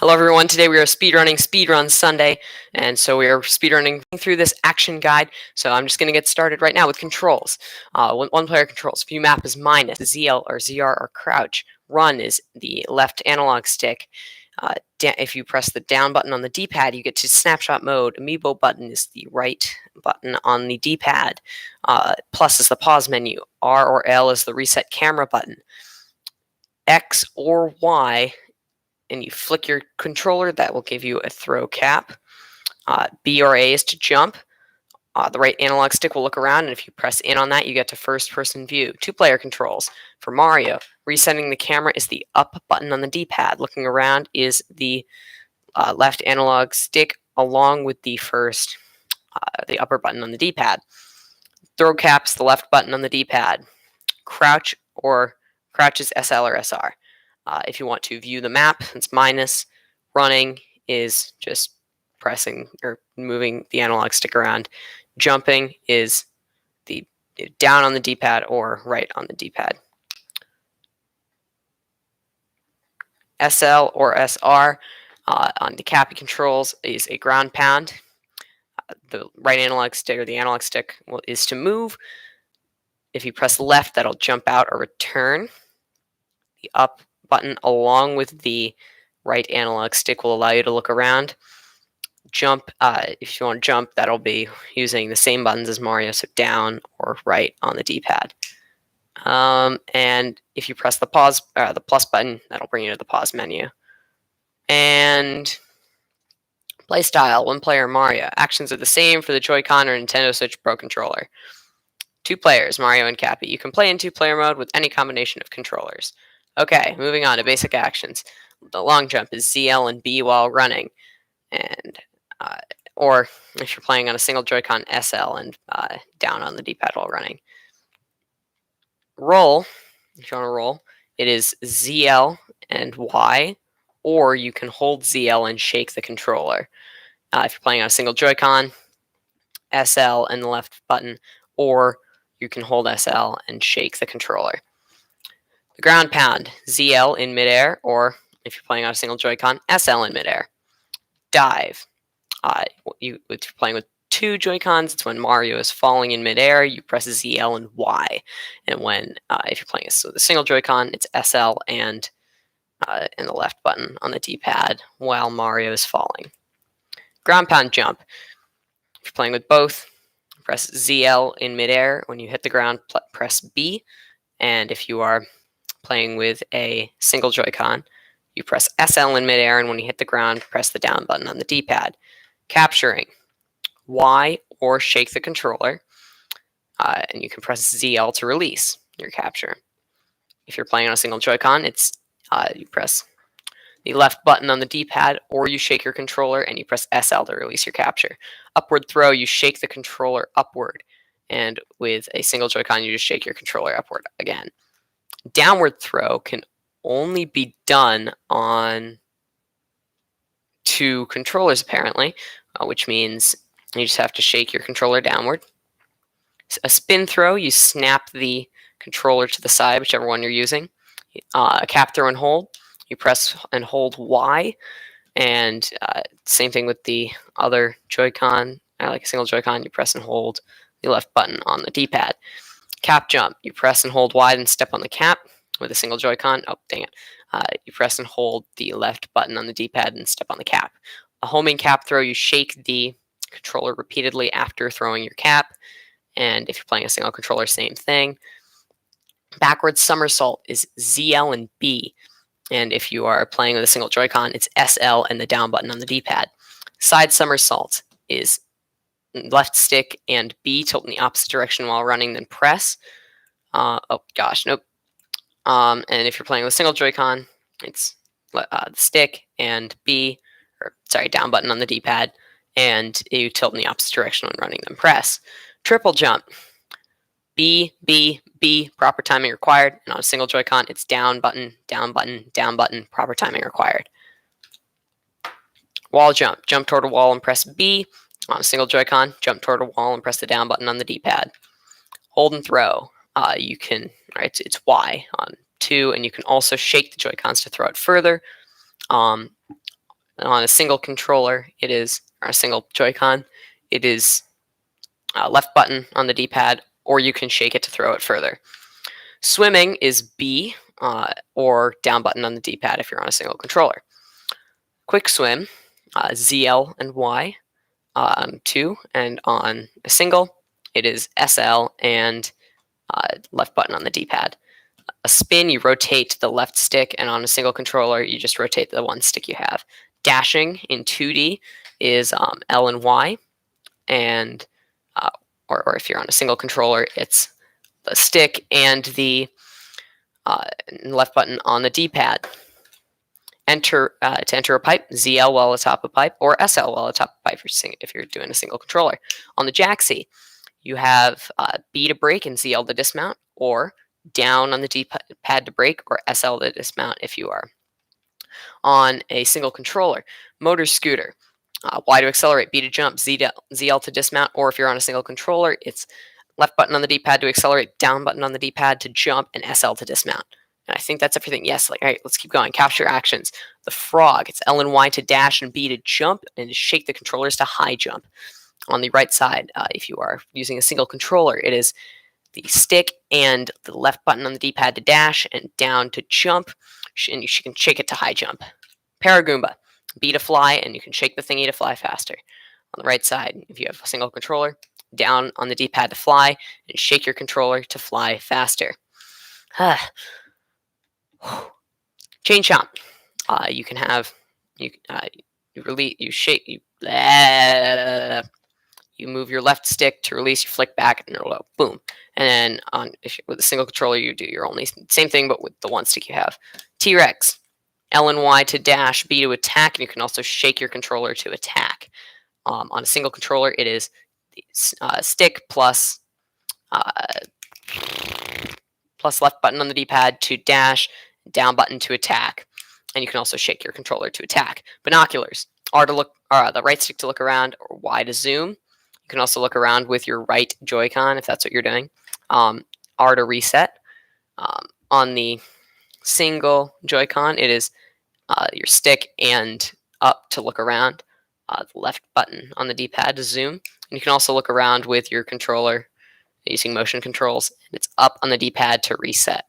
Hello everyone, today we are speedrunning Speedrun Sunday, and so we are speedrunning through this action guide. So I'm just going to get started right now with controls. One player controls. View map is minus, ZL or ZR or crouch. Run is the left analog stick. If you press the down button on the D-pad, you get to snapshot mode. Amiibo button is the right button on the D-pad. Plus is the pause menu. R or L is the reset camera button. X or Y, and you flick your controller, that will give you a throw cap. B or A is to jump. The right analog stick will look around, and if you press in on that, you get to first-person view. Two-player controls. For Mario, resetting the camera is the up button on the D-pad. Looking around is the left analog stick, along with the upper button on the D-pad. Throw cap's the left button on the D-pad. Crouch is SL or SR. If you want to view the map, it's minus. Running is just pressing or moving the analog stick around. Jumping is the down on the D-pad or right on the D-pad. SL or SR on the cappy controls is a ground pound. The right analog stick or the analog stick is to move. If you press left, that'll jump out or return. The up button along with the right analog stick will allow you to look around. Jump, if you want to jump, that'll be using the same buttons as Mario, so down or right on the D-pad. And if you press the plus button, that'll bring you to the pause menu. And playstyle, one player Mario. Actions are the same for the Joy-Con or Nintendo Switch Pro controller. Two players, Mario and Cappy. You can play in two-player mode with any combination of controllers. Okay, moving on to basic actions. The long jump is ZL and B while running, and or if you're playing on a single Joy-Con, SL and down on the D-pad while running. Roll, if you want to roll, it is ZL and Y, or you can hold ZL and shake the controller. If you're playing on a single Joy-Con, SL and the left button, or you can hold SL and shake the controller. The ground pound, ZL in midair, or if you're playing on a single Joy-Con, SL in midair. Dive. If you're playing with two Joy-Cons, it's when Mario is falling in midair, you press ZL and Y. And if you're playing with a single Joy-Con, it's SL and the left button on the D-pad while Mario is falling. Ground pound jump. If you're playing with both, press ZL in midair. When you hit the ground, press B. And if you are playing with a single Joy-Con, you press SL in midair, and when you hit the ground, press the down button on the D-pad. Capturing, Y or shake the controller, and you can press ZL to release your capture. If you're playing on a single Joy-Con, you press the left button on the D-pad, or you shake your controller and you press SL to release your capture. Upward throw, you shake the controller upward, and with a single Joy-Con, you just shake your controller upward again. Downward throw can only be done on two controllers, apparently, which means you just have to shake your controller downward. A spin throw, you snap the controller to the side, whichever one you're using. A cap throw and hold, you press and hold Y, and same thing with the other Joy-Con. Like a single Joy-Con, you press and hold the left button on the D-pad. Cap jump, you press and hold Y and step on the cap. With a single Joy-Con, oh dang it, you press and hold the left button on the D-pad and step on the cap. A homing cap throw, you shake the controller repeatedly after throwing your cap, and if you're playing a single controller, same thing. Backwards somersault is ZL and B, and if you are playing with a single Joy-Con, it's SL and the down button on the D-pad. Side somersault is left stick and B, tilt in the opposite direction while running, then press. Oh gosh, nope. And if you're playing with a single Joy-Con, it's the stick and down button on the D-pad, and you tilt in the opposite direction when running, then press. Triple jump, B, B, B, proper timing required, and on a single Joy-Con, it's down button, down button, down button, proper timing required. Wall jump, jump toward a wall and press B. On a single Joy-Con, jump toward a wall and press the down button on the D-pad. Hold and throw, it's Y on 2, and you can also shake the Joy-Cons to throw it further. On a single controller, it is, or a single Joy-Con, it is left button on the D-pad, or you can shake it to throw it further. Swimming is B, or down button on the D-pad if you're on a single controller. Quick swim, ZL and Y, 2, and on a single, it is SL and left button on the D-pad. A spin, you rotate the left stick, and on a single controller, you just rotate the one stick you have. Dashing in 2D is L and Y, and or if you're on a single controller, it's the stick and the left button on the D-pad. To enter a pipe, ZL while atop a pipe, or SL while atop a pipe if you're doing a single controller. On the Jaxi, you have B to brake and ZL to dismount, or down on the D-pad to brake, or SL to dismount if you are on a single controller. Motor scooter, Y to accelerate, B to jump, ZL to dismount, or if you're on a single controller, it's left button on the D-pad to accelerate, down button on the D-pad to jump, and SL to dismount. And I think that's everything. Yes, all right, let's keep going. Capture actions. The frog, it's L and Y to dash and B to jump, and to shake the controllers to high jump. On the right side, if you are using a single controller, it is the stick and the left button on the D-pad to dash and down to jump, and you can shake it to high jump. Paragoomba, B to fly, and you can shake the thingy to fly faster. On the right side, if you have a single controller, down on the D-pad to fly, and shake your controller to fly faster. Chain chomp. You can have you release, you shake, you move your left stick to release, you flick back, and roll out. Boom. And then with a single controller, you do your only same thing, but with the one stick you have. T-Rex, L and Y to dash, B to attack, and you can also shake your controller to attack. On a single controller, it is stick plus left button on the D-pad to dash, down button to attack, and you can also shake your controller to attack. Binoculars, R to look, the right stick to look around, or Y to zoom. You can also look around with your right Joy-Con if that's what you're doing. R to reset. On the single Joy-Con, it is your stick and up to look around. The left button on the D-pad to zoom. And you can also look around with your controller using motion controls. And it's up on the D-pad to reset.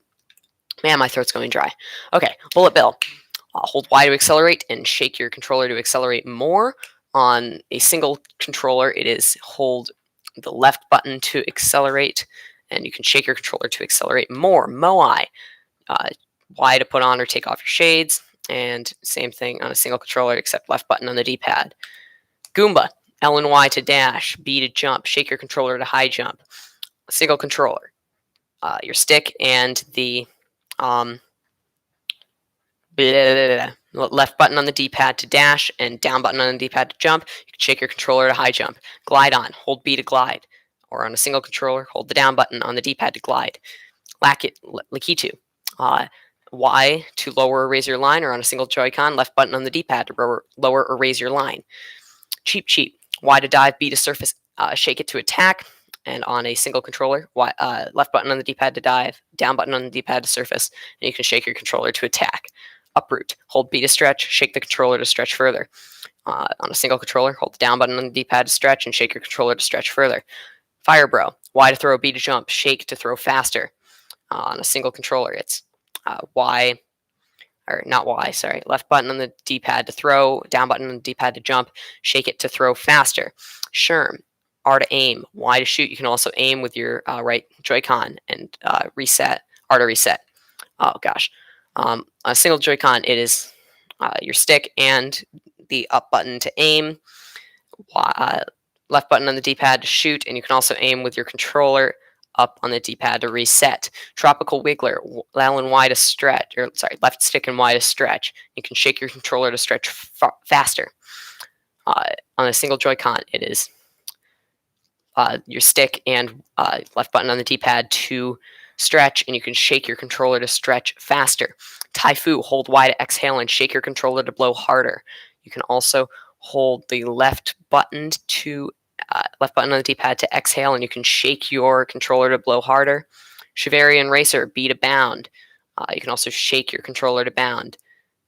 Man, my throat's going dry. Okay, Bullet Bill. Hold Y to accelerate and shake your controller to accelerate more. On a single controller, it is hold the left button to accelerate, and you can shake your controller to accelerate more. Moai, Y to put on or take off your shades, and same thing on a single controller except left button on the D-pad. Goomba, L and Y to dash, B to jump, shake your controller to high jump. A single controller, your stick and the left button on the D-pad to dash and down button on the D-pad to jump. You can shake your controller to high jump. Glide on, hold B to glide. Or on a single controller, hold the down button on the D-pad to glide. Lakitu, Y to lower or raise your line, or on a single Joy-Con, left button on the D-pad to lower or raise your line. Cheap Cheap, Y to dive, B to surface, shake it to attack. And on a single controller, left button on the D-pad to dive, down button on the D-pad to surface, and you can shake your controller to attack. Uproot, hold B to stretch, shake the controller to stretch further. On a single controller, hold the down button on the D-pad to stretch and shake your controller to stretch further. Fire Bro, Y to throw, B to jump, shake to throw faster. On a single controller, it's left button on the D-pad to throw, down button on the D-pad to jump, shake it to throw faster. Sherm, R to aim, Y to shoot. You can also aim with your right Joy-Con and reset, R to reset. Oh gosh. On a single Joy-Con, it is your stick and the up button to aim, left button on the D-pad to shoot, and you can also aim with your controller up on the D-pad to reset. Tropical Wiggler, L and Y to stretch, left stick and Y to stretch. You can shake your controller to stretch faster. On a single Joy-Con, it is your stick and left button on the D-pad to stretch, and you can shake your controller to stretch faster. Typhoon, hold Y to exhale and shake your controller to blow harder. You can also hold the left button on the D-pad to exhale, and you can shake your controller to blow harder. Chivarian Racer, B to bound. You can also shake your controller to bound.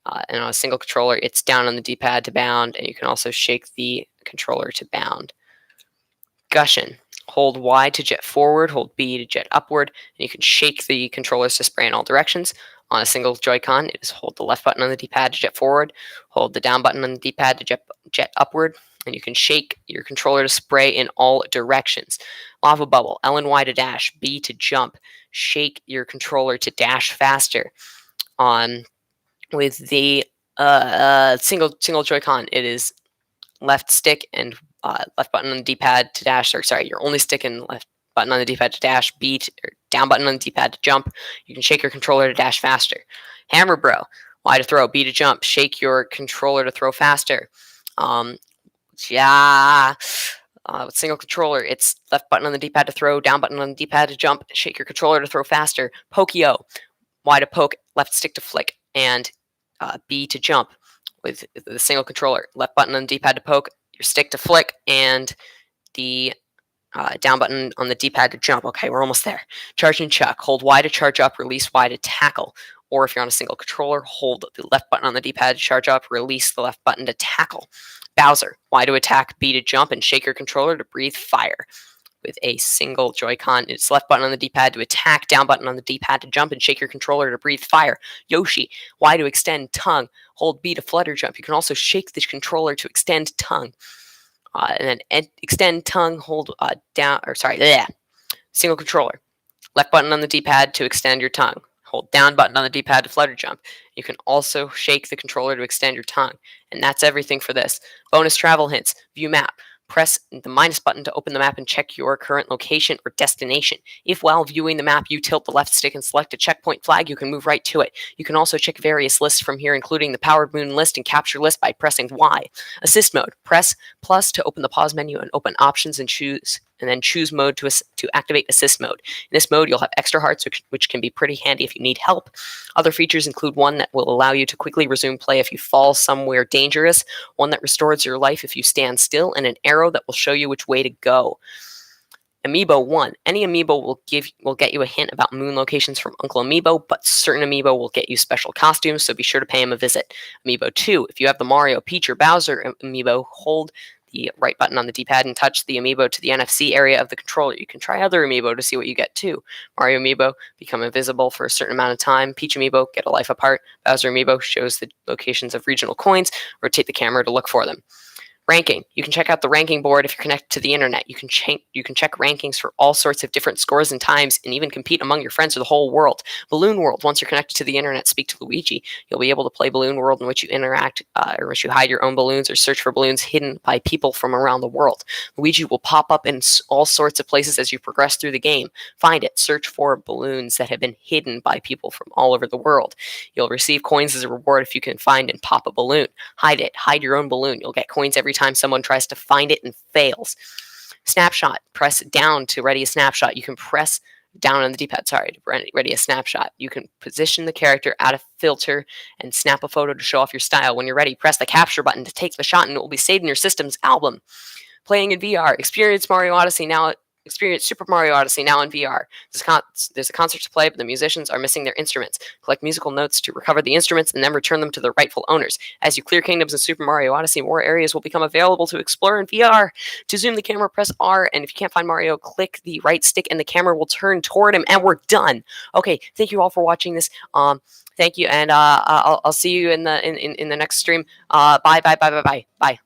And on a single controller, it's down on the D-pad to bound, and you can also shake the controller to bound. Gushin. Hold Y to jet forward, hold B to jet upward, and you can shake the controllers to spray in all directions. On a single Joy-Con, it is hold the left button on the D-pad to jet forward, hold the down button on the D-pad to jet upward, and you can shake your controller to spray in all directions. Lava Bubble, L and Y to dash, B to jump. Shake your controller to dash faster. With the single Joy-Con, it is left stick and left button on the D-pad to dash, or sorry, your only stick and left button on the D-pad to dash, or down button on the D-pad to jump. You can shake your controller to dash faster. Hammer Bro, Y to throw, B to jump. Shake your controller to throw faster. With single controller, it's left button on the D-pad to throw, down button on the D-pad to jump. Shake your controller to throw faster. Pokio, Y to poke, left stick to flick, and B to jump. With the single controller, left button on the D-pad to poke, your stick to flick, and the down button on the D-pad to jump. Okay, we're almost there. Charge and chuck. Hold Y to charge up, release Y to tackle. Or if you're on a single controller, hold the left button on the D-pad to charge up, release the left button to tackle. Bowser. Y to attack, B to jump, and shake your controller to breathe fire. With a single Joy-Con, it's left button on the D-pad to attack, down button on the D-pad to jump, and shake your controller to breathe fire. Yoshi, Y to extend tongue, hold B to flutter jump. You can also shake the controller to extend tongue. And then extend tongue, hold single controller. Left button on the D-pad to extend your tongue. Hold down button on the D-pad to flutter jump. You can also shake the controller to extend your tongue. And that's everything for this. Bonus travel hints. View map. Press the minus button to open the map and check your current location or destination. If while viewing the map you tilt the left stick and select a checkpoint flag, you can move right to it. You can also check various lists from here, including the Powered Moon list and Capture list by pressing Y. Assist mode. Press plus to open the pause menu and open options and then choose mode to activate assist mode. In this mode, you'll have extra hearts, which can be pretty handy if you need help. Other features include one that will allow you to quickly resume play if you fall somewhere dangerous, one that restores your life if you stand still, and an arrow that will show you which way to go. Amiibo 1. Any amiibo will get you a hint about moon locations from Uncle Amiibo, but certain amiibo will get you special costumes, so be sure to pay him a visit. Amiibo 2. If you have the Mario, Peach, or Bowser amiibo, hold the right button on the D-pad and touch the amiibo to the NFC area of the controller. You can try other amiibo to see what you get too. Mario amiibo, become invisible for a certain amount of time. Peach amiibo, get a life apart. Bowser amiibo, shows the locations of regional coins. Rotate the camera to look for them. Ranking. You can check out the ranking board if you're connected to the internet. You can check rankings for all sorts of different scores and times, and even compete among your friends or the whole world. Balloon World. Once you're connected to the internet, speak to Luigi. You'll be able to play Balloon World, in which you interact, or which you hide your own balloons or search for balloons hidden by people from around the world. Luigi will pop up in all sorts of places as you progress through the game. Find it. Search for balloons that have been hidden by people from all over the world. You'll receive coins as a reward if you can find and pop a balloon. Hide it. Hide your own balloon. You'll get coins every time someone tries to find it and fails. Snapshot. Press down to ready a snapshot. You can press down on the D-pad, to ready a snapshot. You can position the character, add a filter, and snap a photo to show off your style. When you're ready, press the capture button to take the shot, and it will be saved in your system's album. Playing in VR. Experience Super Mario Odyssey now in VR. There's a concert to play, but the musicians are missing their instruments. Collect musical notes to recover the instruments and then return them to their rightful owners. As you clear kingdoms in Super Mario Odyssey, more areas will become available to explore in VR. To zoom the camera, press R, and if you can't find Mario, click the right stick and the camera will turn toward him, and we're done. Okay, thank you all for watching this. Thank you, and I'll see you in the next stream. Bye.